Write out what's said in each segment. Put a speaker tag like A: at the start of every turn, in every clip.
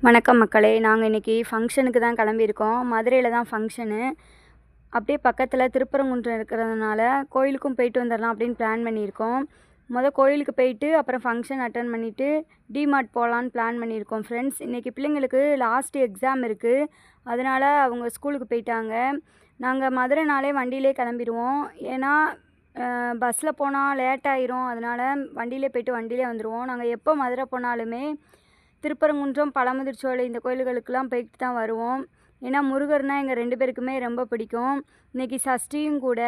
A: வணக்கம் மக்களே. நாங்கள் இன்றைக்கி ஃபங்க்ஷனுக்கு தான் கிளம்பியிருக்கோம். மதுரையில் தான் ஃபங்க்ஷனு. அப்படியே பக்கத்தில் திருப்பரங்குன்றம் இருக்கிறதுனால கோயிலுக்கும் போயிட்டு வந்துடலாம் அப்படின்னு பிளான் பண்ணியிருக்கோம். கோயிலுக்கு போயிட்டு அப்புறம் ஃபங்க்ஷன் அட்டன் பண்ணிவிட்டு டிமார்ட் போகலான்னு பிளான் பண்ணியிருக்கோம் ஃப்ரெண்ட்ஸ். இன்றைக்கி பிள்ளைங்களுக்கு லாஸ்ட்டு எக்ஸாம் இருக்குது, அதனால் அவங்க ஸ்கூலுக்கு போயிட்டாங்க. நாங்கள் மதுரைனாலே வண்டியிலே கிளம்பிடுவோம். ஏன்னா பஸ்ஸில் போனால் லேட் ஆயிரும், அதனால் வண்டியிலே போயிட்டு வண்டியிலே வந்துடுவோம். நாங்கள் எப்போ மதுரை போனாலுமே திருப்பரங்குன்றம், பழமுதிர்ச்சோலை இந்த கோயில்களுக்கெல்லாம் போயிட்டு தான் வருவோம். ஏன்னா முருகர்னால் எங்கள் 2 பேருக்குமே ரொம்ப பிடிக்கும். இன்றைக்கி சஷ்டியும் கூட,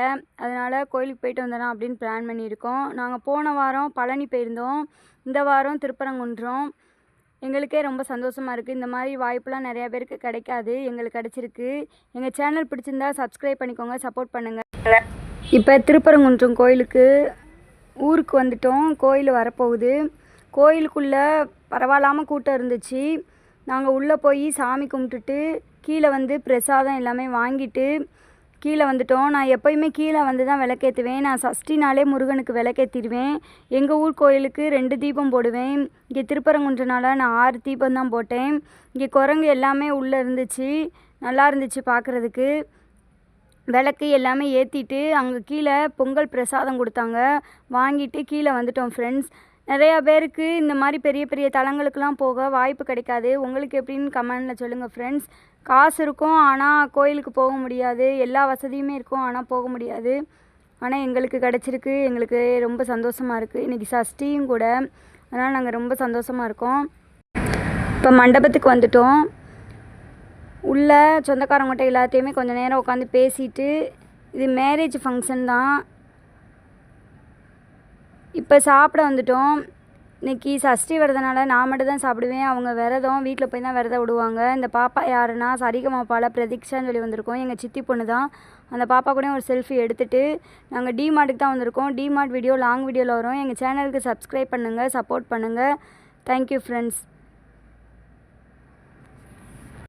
A: அதனால் கோயிலுக்கு போயிட்டு வந்துடலாம் அப்படின்னு பிளான் பண்ணியிருக்கோம். நாங்கள் போன வாரம் பழனி போயிருந்தோம், இந்த வாரம் திருப்பரங்குன்றம். எங்களுக்கே ரொம்ப சந்தோஷமாக இருக்குது. இந்த மாதிரி வாய்ப்பெலாம் நிறையா பேருக்கு கிடைக்காது, எங்களுக்கு கிடச்சிருக்கு. எங்கள் சேனல் பிடிச்சிருந்தா சப்ஸ்கிரைப் பண்ணிக்கோங்க, சப்போர்ட் பண்ணுங்கள். இப்போ திருப்பரங்குன்றம் கோயிலுக்கு ஊருக்கு வந்துட்டோம். கோயில் வரப்போகுது. கோயிலுக்குள்ளே பரவாயில்லாமல் கூட்டம் இருந்துச்சு. நாங்கள் உள்ளே போய் சாமி கும்பிட்டுட்டு கீழே வந்து பிரசாதம் எல்லாமே வாங்கிட்டு கீழே வந்துட்டோம். நான் எப்போயுமே கீழே வந்து தான் விளக்கேற்றுவேன். நான் சஷ்டினாலே முருகனுக்கு விளக்கேற்றிடுவேன். எங்கள் ஊர் கோயிலுக்கு 2 தீபம் போடுவேன். இங்கே திருப்பரங்குன்றனால நான் 6 தீபம் தான் போட்டேன். இங்கே குரங்கு எல்லாமே உள்ளே இருந்துச்சு, நல்லா இருந்துச்சு பார்க்குறதுக்கு. விளக்கு எல்லாமே ஏற்றிட்டு அங்கே கீழே பொங்கல் பிரசாதம் கொடுத்தாங்க, வாங்கிட்டு கீழே வந்துட்டோம் ஃப்ரெண்ட்ஸ். நிறையா பேருக்கு இந்த மாதிரி பெரிய பெரிய தலங்களுக்கெலாம் போக வாய்ப்பு கிடைக்காது. உங்களுக்கு எப்படின்னு கமெண்டில் சொல்லுங்கள் ஃப்ரெண்ட்ஸ். காசு இருக்கும், ஆனால் கோயிலுக்கு போக முடியாது. எல்லா வசதியுமே இருக்கும், ஆனால் போக முடியாது. ஆனால் எங்களுக்கு கிடச்சிருக்கு, எங்களுக்கு ரொம்ப சந்தோஷமாக இருக்குது. இன்றைக்கி சஷ்டியும் கூட, அதனால் நாங்கள் ரொம்ப சந்தோஷமாக இருக்கோம். இப்போ மண்டபத்துக்கு வந்துட்டோம். உள்ள சொந்தக்காரங்கிட்ட எல்லாத்தையுமே கொஞ்சம் நேரம் உட்காந்து பேசிட்டு, இது மேரேஜ் ஃபங்க்ஷன் தான். இப்போ சாப்பிட வந்துட்டோம். இன்றைக்கி சஷ்டி விரதனால நான் மட்டும் தான் சாப்பிடுவேன். அவங்க விரதம், வீட்டில் போய் தான் விரதம் விடுவாங்க. இந்த பாப்பா யாருன்னா சரிகமாப்பாவில் பிரதீக்ஷான்னு சொல்லி வந்திருக்கோம், எங்கள் சித்தி பொண்ணு தான். அந்த பாப்பா கூட ஒரு செல்ஃபி எடுத்துகிட்டு நாங்கள் டிமார்ட்டுக்கு தான் வந்திருக்கோம். டிமார்ட் வீடியோ லாங் வீடியோவில் வரும். எங்கள் சேனலுக்கு சப்ஸ்கிரைப் பண்ணுங்கள், சப்போர்ட் பண்ணுங்கள். Thank you friends.